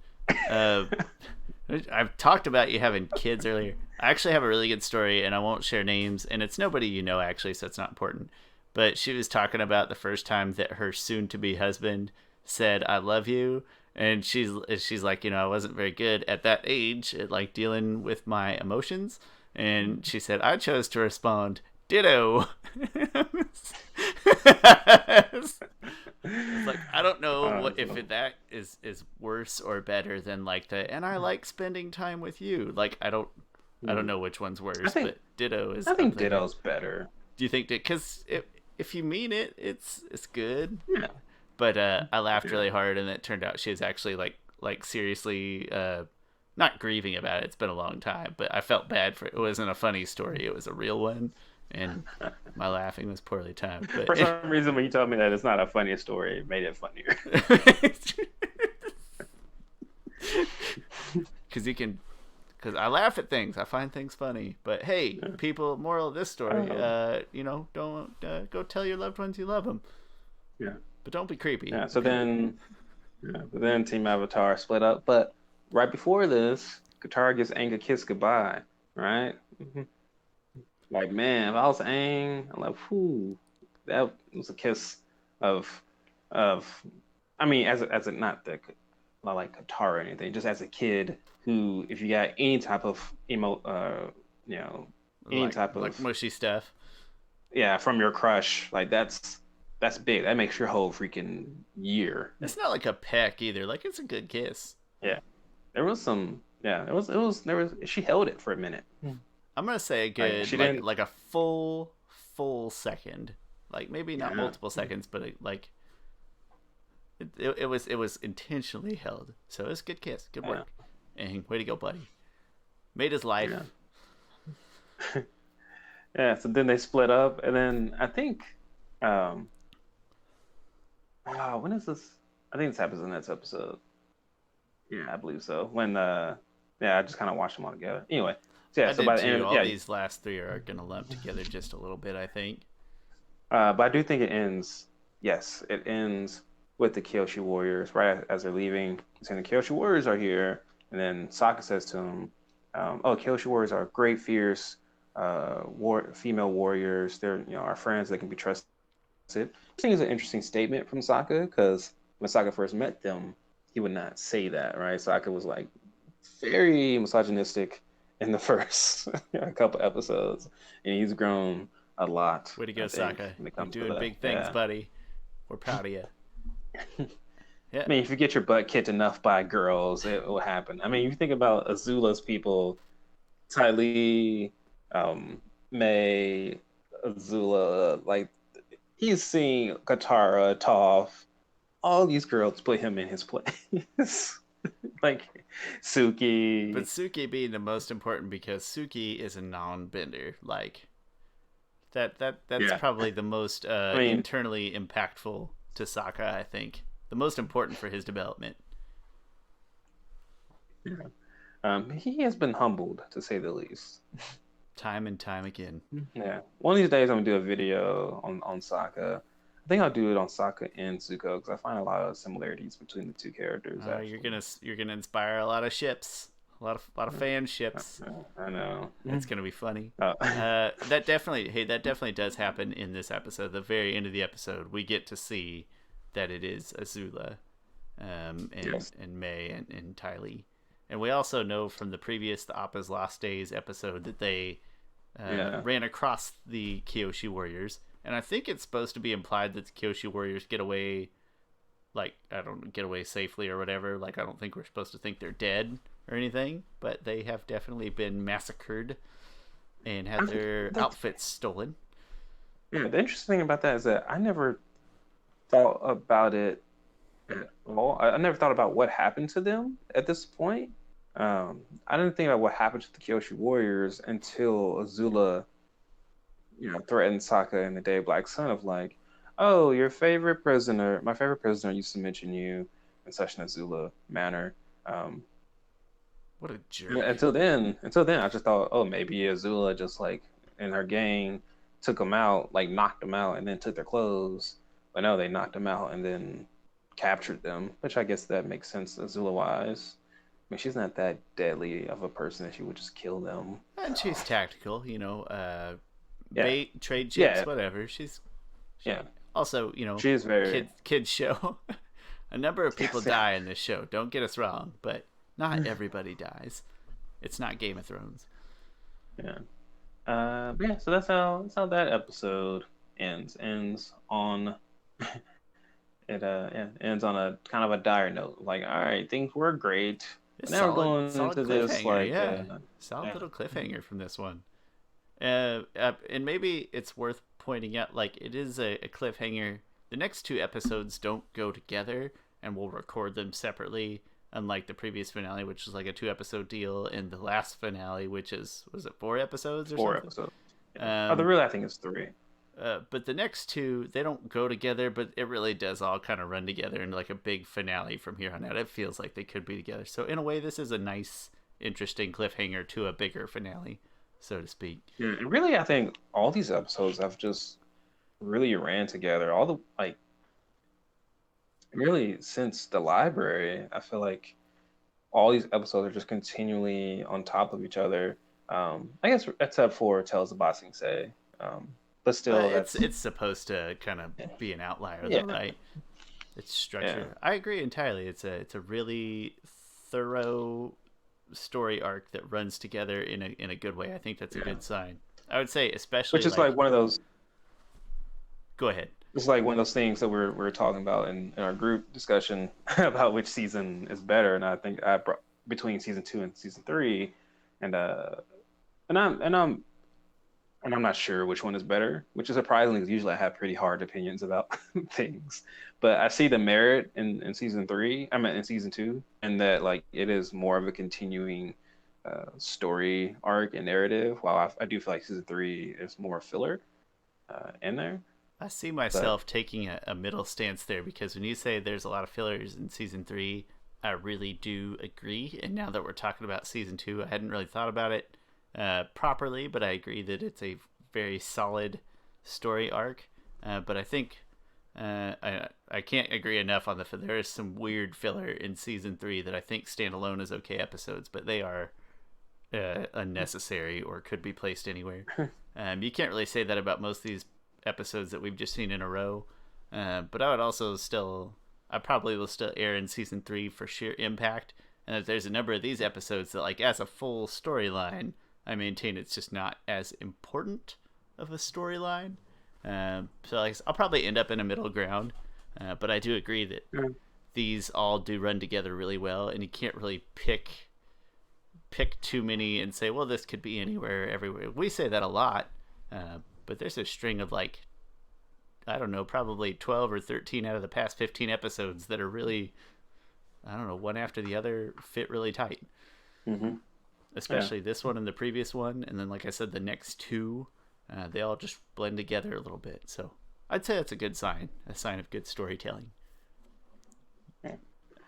I've talked about you having kids earlier. I actually have a really good story, and I won't share names, and it's nobody you know, actually, so it's not important. But she was talking about the first time that her soon-to-be husband said, "I love you," and she's like, I wasn't very good at that age at, like, dealing with my emotions, and she said, I chose to respond, "Ditto." It's like, I don't know if that is worse or better than like and I like spending time with you. Like, I don't know which one's worse, but ditto is. I think ditto's better. Do you think that? Because if you mean it, it's good. Yeah. But I laughed really hard, and it turned out she was actually like seriously not grieving about it. It's been a long time, but I felt bad for it. It wasn't a funny story. It was a real one. And my laughing was poorly timed. But for some reason, when you told me that it's not a funny story, it made it funnier. Because I laugh at things. I find things funny. But hey, people, moral of this story, don't go tell your loved ones you love them. Yeah. But don't be creepy. Yeah. But then Team Avatar split up. But right before this, Katara gives Aang a kiss goodbye. Right. Mm-hmm. Like, man, if I was Aang, I'm like, whew, that was a kiss of I mean, as a not like Katara or anything, just as a kid who, if you got any type of type of like mushy stuff, yeah, from your crush, like that's big. That makes your whole freaking year. It's not like a peck either. Like, it's a good kiss. Yeah, there was some. Yeah, there was. She held it for a minute. I'm gonna say a good, like a full second, like maybe not multiple seconds, but it was intentionally held. So it was a good kiss, good work, and way to go, buddy. Made his life. Yeah. So then they split up, and then I think, when is this? I think this happens in the next episode. Yeah, I believe so. When I just kind of watched them all together. Anyway. Yeah, so by the end, these last three are going to lump together just a little bit, I think. But I do think it ends. Yes, it ends with the Kyoshi Warriors right as they're leaving, saying the Kyoshi Warriors are here, and then Sokka says to him, Kyoshi Warriors are great, fierce, female warriors. They're our friends. They can be trusted. I think it's an interesting statement from Sokka because when Sokka first met them, he would not say that, right? Sokka was like very misogynistic in the first couple episodes, and he's grown a lot. Way to go, I think, Sokka. when it You're comes to doing that. big things, buddy. We're proud of you. Yeah. I mean, if you get your butt kicked enough by girls, it will happen. I mean, you think about Azula's people, Ty Lee, May, Azula, like he's seen Katara, Toph, all these girls put him in his place. Like But Suki. Suki being the most important because Suki is a non-bender. Like that's Yeah. probably the most I mean, internally impactful to Sokka, I think. The most important for his development. yeah. He has been humbled, to say the least. Time and time again. Yeah. One of these days, I'm gonna do a video on Sokka. I think I'll do it on Sokka and Zuko because I find a lot of similarities between the two characters. You're gonna inspire a lot of ships, a lot of fan ships. I know. It's gonna be funny. Oh. That definitely does happen in this episode. The very end of the episode, we get to see that it is Azula, and May and Ty Lee. And we also know from the previous The Appa's Lost Days episode that they ran across the Kyoshi warriors. And I think it's supposed to be implied that the Kyoshi warriors get away, like, get away safely or whatever. Like, I don't think we're supposed to think they're dead or anything. But they have definitely been massacred and had their outfits stolen. Yeah, the interesting thing about that is that I never thought about it at all. I never thought about what happened to them at this point. I didn't think about what happened to the Kyoshi warriors until Azula, threatened Sokka in the Day of Black Sun of like, oh, my favorite prisoner used to mention you in such an Azula manner. What a jerk. Until then, I just thought, oh, maybe Azula just like in her gang took them out, like knocked them out, and then took their clothes. But no, they knocked them out and then captured them, which I guess that makes sense Azula wise. I mean, she's not that deadly of a person that she would just kill them. And she's tactical, bait, trade chips, whatever. Also, she's very kids show. A number of people die in this show. Don't get us wrong, but not everybody dies. It's not Game of Thrones. Yeah. So that's how that episode ends. Ends on ends on a kind of a dire note. Like, all right, things were great. Now we're going into this solid little cliffhanger from this one. And maybe it's worth pointing out, like, it is a cliffhanger. The next two episodes don't go together, and we'll record them separately, unlike the previous finale, which was like a 2-episode deal, and the last finale, which was it 4 episodes or 4 something? episodes. Yeah. Really, I think it's 3. But the next two, they don't go together, but it really does all kind of run together in like a big finale from here on out. It feels like they could be together. So in a way, this is a nice, interesting cliffhanger to a bigger finale, so to speak. Yeah, and really, I think all these episodes have just really ran together. All the really since the library, I feel like all these episodes are just continually on top of each other. I guess except for Tales of Ba Sing Se. But still, it's supposed to kind of be an outlier, though, right? It's structured. Yeah. I agree entirely. It's a really thorough story arc that runs together in a good way. I think that's a good sign. I would say, especially, which is like one of those. Go ahead. It's like one of those things that we're talking about in our group discussion about which season is better, and I think I brought between season 2 and season 3, and I'm not sure which one is better, which is surprising because usually I have pretty hard opinions about things. But I see the merit in season 3, in season 2, and that like it is more of a continuing story arc and narrative, while I do feel like season 3 is more filler in there. I see myself taking a middle stance there, because when you say there's a lot of fillers in season 3, I really do agree. And now that we're talking about season 2, I hadn't really thought about it properly, but I agree that it's a very solid story arc. But I think I can't agree enough on there is some weird filler in season 3 that I think stand alone as okay episodes, but they are unnecessary or could be placed anywhere. You can't really say that about most of these episodes that we've just seen in a row. But I would also still I probably will still air in season 3 for sheer impact, and that there's a number of these episodes that, like, as a full storyline, I maintain it's just not as important of a storyline. So like, I'll probably end up in a middle ground, but I do agree that these all do run together really well, and you can't really pick too many and say, well, this could be anywhere, everywhere. We say that a lot, but there's a string of, like, I don't know, probably 12 or 13 out of the past 15 episodes that are really, I don't know, one after the other fit really tight. Mm-hmm. Especially this one and the previous one, and then, like I said, the next two, they all just blend together a little bit. So I'd say that's a good sign, a sign of good storytelling. Yeah.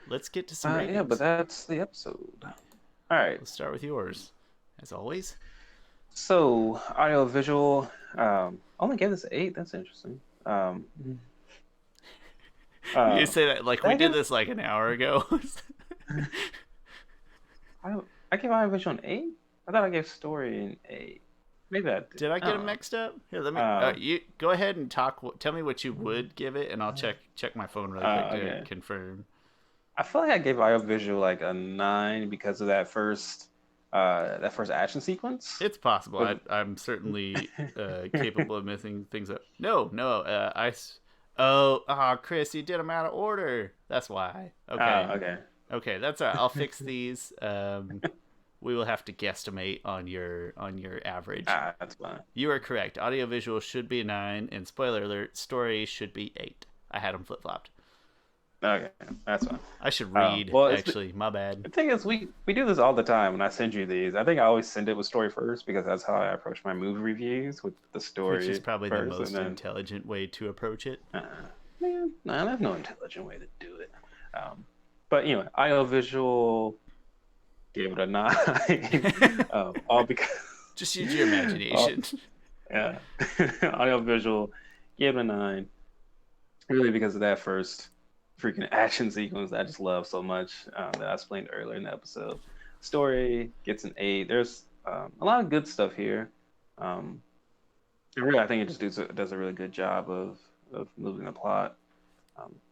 Let's get to some ratings. Yeah, but that's the episode. All right. Let's start with yours, as always. So, audio visual, only gave this an 8. That's interesting. You say that like we did this like an hour ago. I gave audio visual an 8? I thought I gave story an 8. Maybe I did. Did I get them mixed up? Here, let me. You go ahead and talk. Tell me what you would give it, and I'll check my phone really quick to confirm. I feel like I gave audio visual like a 9 because of that first action sequence. It's possible. I'm certainly capable of missing things up. No. Chris, you did them out of order. That's why. Okay. Okay, that's all right. I'll fix these. We will have to guesstimate on your average. That's fine. You are correct. Audiovisual should be a 9, and spoiler alert, story should be 8. I had them flip flopped. Okay, that's fine. I should read. Actually, my bad. The thing is, we do this all the time when I send you these. I think I always send it with story first because that's how I approach my movie reviews, with the story. Which is probably the most intelligent way to approach it. Man, there's no intelligent way to do it. But anyway, audiovisual gave it a 9. All because just use your imagination. Audiovisual gave it a 9. Really because of that first freaking action sequence that I just love so much, that I explained earlier in the episode. Story gets an 8. There's a lot of good stuff here. And really, I think it just does a really good job of moving the plot.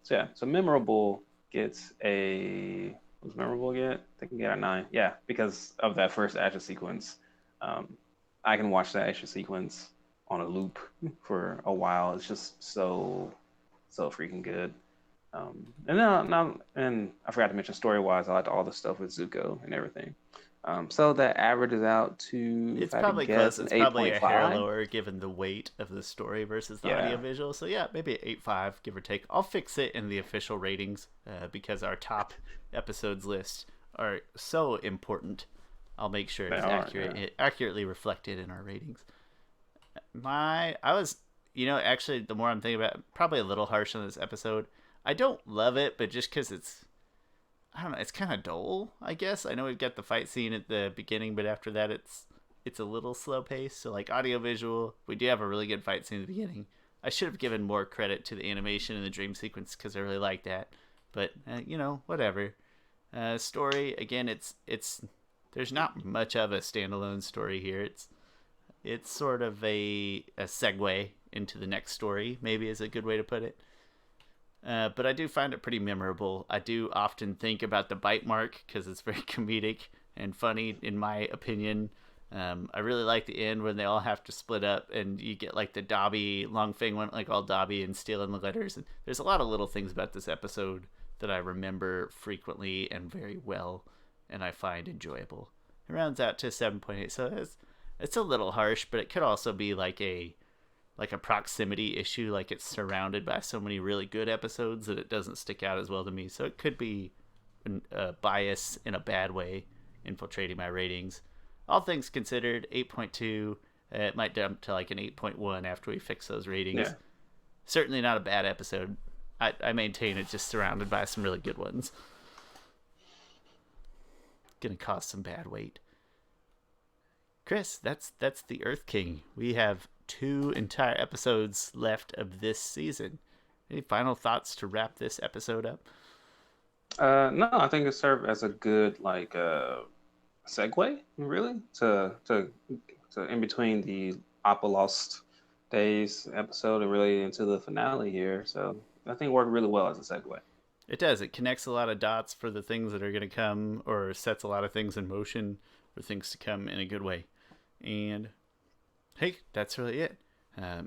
So memorable gets a... What does memorable get? They can get a 9. Yeah, because of that first action sequence. I can watch that action sequence on a loop for a while. It's just so freaking good. And I forgot to mention story-wise, I liked all the stuff with Zuko and everything. So that averages out to... It's probably close. It's probably a hair lower given the weight of the story versus the audiovisual. So yeah, maybe an 8.5, give or take. I'll fix it in the official ratings because our top episodes list are so important. I'll make sure it's accurately reflected in our ratings. Actually, the more I'm thinking about it, probably a little harsh on this episode. I don't love it, but just because it's kind of dull, I guess. I know we've got the fight scene at the beginning, but after that, it's a little slow paced. So like audiovisual, we do have a really good fight scene at the beginning. I should have given more credit to the animation and the dream sequence because I really like that. But whatever. Story, again, it's there's not much of a standalone story here. It's sort of a segue into the next story, maybe is a good way to put it. But I do find it pretty memorable. I do often think about the bite mark because it's very comedic and funny, in my opinion. I really like the end when they all have to split up and you get like the Dobby, Long Feng went like all Dobby and stealing the letters. And there's a lot of little things about this episode that I remember frequently and very well, and I find enjoyable. It rounds out to 7.8, so it's a little harsh, but it could also be like a proximity issue, like it's surrounded by so many really good episodes that it doesn't stick out as well to me. So it could be a bias in a bad way infiltrating my ratings. All things considered, 8.2. It might jump to like an 8.1 after we fix those ratings. Yeah. Certainly not a bad episode. I maintain it's just surrounded by some really good ones. Gonna cause some bad weight. Chris, that's the Earth King. We have 2 entire episodes left of this season. Any final thoughts to wrap this episode up? No, I think it served as a good segue, really, to in between the Appa Lost Days episode and really into the finale here. So I think it worked really well as a segue. It does. It connects a lot of dots for the things that are going to come, or sets a lot of things in motion for things to come in a good way. And hey, that's really it.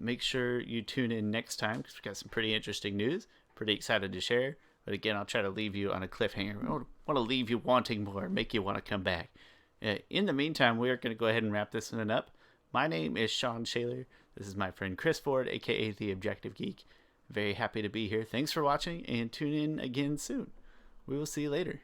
Make sure you tune in next time because we've got some pretty interesting news. Pretty excited to share. But again, I'll try to leave you on a cliffhanger. I want to leave you wanting more, make you want to come back. In the meantime, we are going to go ahead and wrap this one up. My name is Shawn Shaler. This is my friend Chris Ford, aka The Objective Geek. Very happy to be here. Thanks for watching, and tune in again soon. We will see you later.